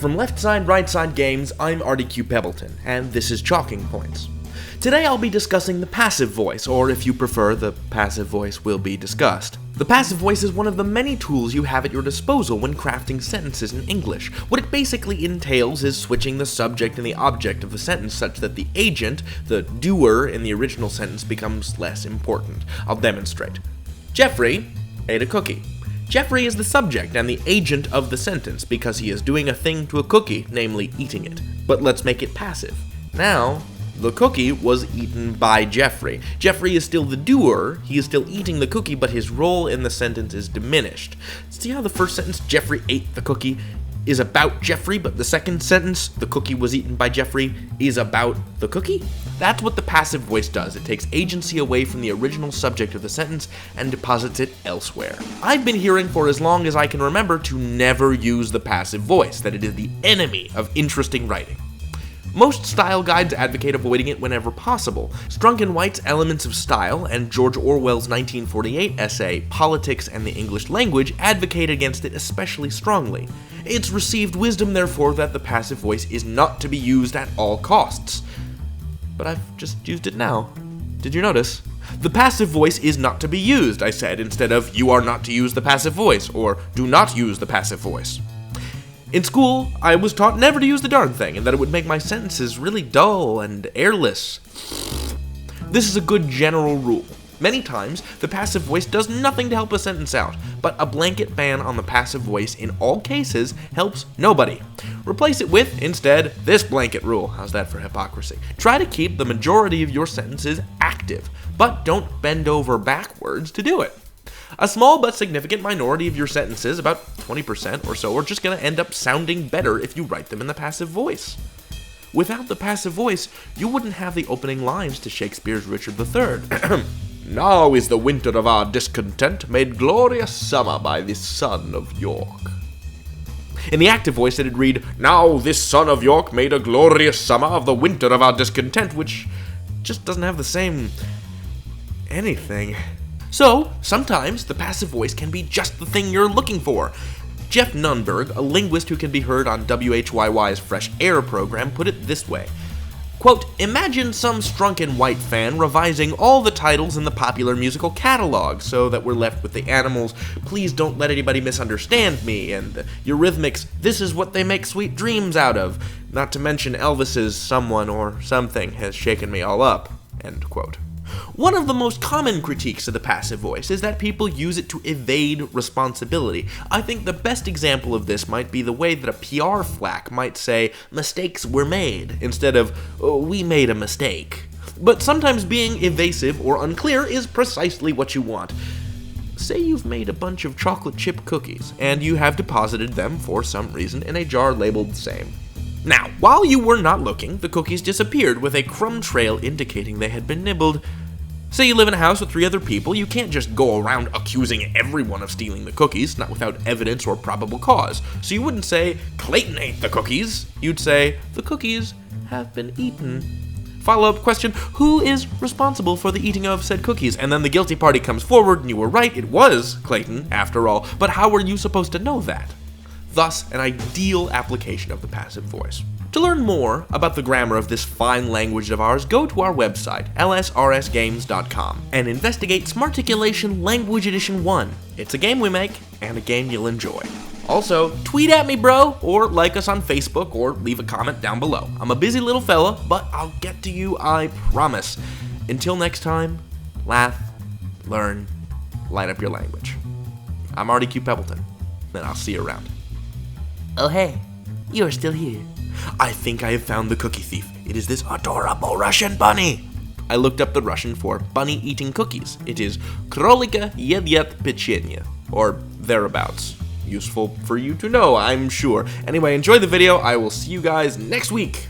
From Left Side, Right Side Games, I'm RDQ Pebbleton, and this is Chalking Points. Today I'll be discussing the passive voice, or if you prefer, the passive voice will be discussed. The passive voice is one of the many tools you have at your disposal when crafting sentences in English. What it basically entails is switching the subject and the object of the sentence such that the agent, the doer in the original sentence, becomes less important. I'll demonstrate. Jeffrey ate a cookie. Jeffrey is the subject and the agent of the sentence because he is doing a thing to a cookie, namely eating it. But let's make it passive. Now, the cookie was eaten by Jeffrey. Jeffrey is still the doer, he is still eating the cookie, but his role in the sentence is diminished. See how the first sentence, Jeffrey ate the cookie, is about Jeffrey, but the second sentence, the cookie was eaten by Jeffrey, is about the cookie? That's what the passive voice does. It takes agency away from the original subject of the sentence and deposits it elsewhere. I've been hearing for as long as I can remember to never use the passive voice, that it is the enemy of interesting writing. Most style guides advocate avoiding it whenever possible. Strunk and White's Elements of Style and George Orwell's 1948 essay, Politics and the English Language, advocate against it especially strongly. It's received wisdom, therefore, that the passive voice is not to be used at all costs. But I've just used it now. Did you notice? The passive voice is not to be used, I said, instead of you are not to use the passive voice, or do not use the passive voice. In school, I was taught never to use the darn thing, and that it would make my sentences really dull and airless. This is a good general rule. Many times, the passive voice does nothing to help a sentence out, but a blanket ban on the passive voice in all cases helps nobody. Replace it with, instead, this blanket rule. How's that for hypocrisy? Try to keep the majority of your sentences active, but don't bend over backwards to do it. A small but significant minority of your sentences, about 20% or so, are just going to end up sounding better if you write them in the passive voice. Without the passive voice, you wouldn't have the opening lines to Shakespeare's Richard III. Now is the winter of our discontent made glorious summer by this son of York. In the active voice, it'd read, Now this son of York made a glorious summer of the winter of our discontent, which just doesn't have the same anything. So, sometimes the passive voice can be just the thing you're looking for. Geoff Nunberg, a linguist who can be heard on WHYY's Fresh Air program, put it this way. Quote, imagine some Strunk and White fan revising all the titles in the popular musical catalog so that we're left with the Animals, Please Don't Let Anybody Misunderstand Me, and the Eurythmics, This Is What They Make Sweet Dreams Out Of, not to mention Elvis's Someone or Something Has Shaken Me All Up, end quote. One of the most common critiques of the passive voice is that people use it to evade responsibility. I think the best example of this might be the way that a PR flack might say, mistakes were made, instead of, we made a mistake. But sometimes being evasive or unclear is precisely what you want. Say you've made a bunch of chocolate chip cookies, and you have deposited them, for some reason, in a jar labeled same. Now, while you were not looking, the cookies disappeared with a crumb trail indicating they had been nibbled. Say you live in a house with 3 other people, you can't just go around accusing everyone of stealing the cookies, not without evidence or probable cause. So you wouldn't say, Clayton ate the cookies. You'd say, the cookies have been eaten. Follow-up question, who is responsible for the eating of said cookies? And then the guilty party comes forward, and you were right, it was Clayton, after all. But how were you supposed to know that? Thus, an ideal application of the passive voice. To learn more about the grammar of this fine language of ours, go to our website, lsrsgames.com, and investigate Smarticulation Language Edition 1. It's a game we make, and a game you'll enjoy. Also, tweet at me, bro, or like us on Facebook, or leave a comment down below. I'm a busy little fella, but I'll get to you, I promise. Until next time, laugh, learn, light up your language. I'm RDQ Pebbleton, and I'll see you around. Oh hey, you're still here. I think I have found the cookie thief. It is this adorable Russian bunny. I looked up the Russian for bunny eating cookies. It is Krolika Yedyet Pechenye, or thereabouts. Useful for you to know, I'm sure. Anyway, enjoy the video. I will see you guys next week.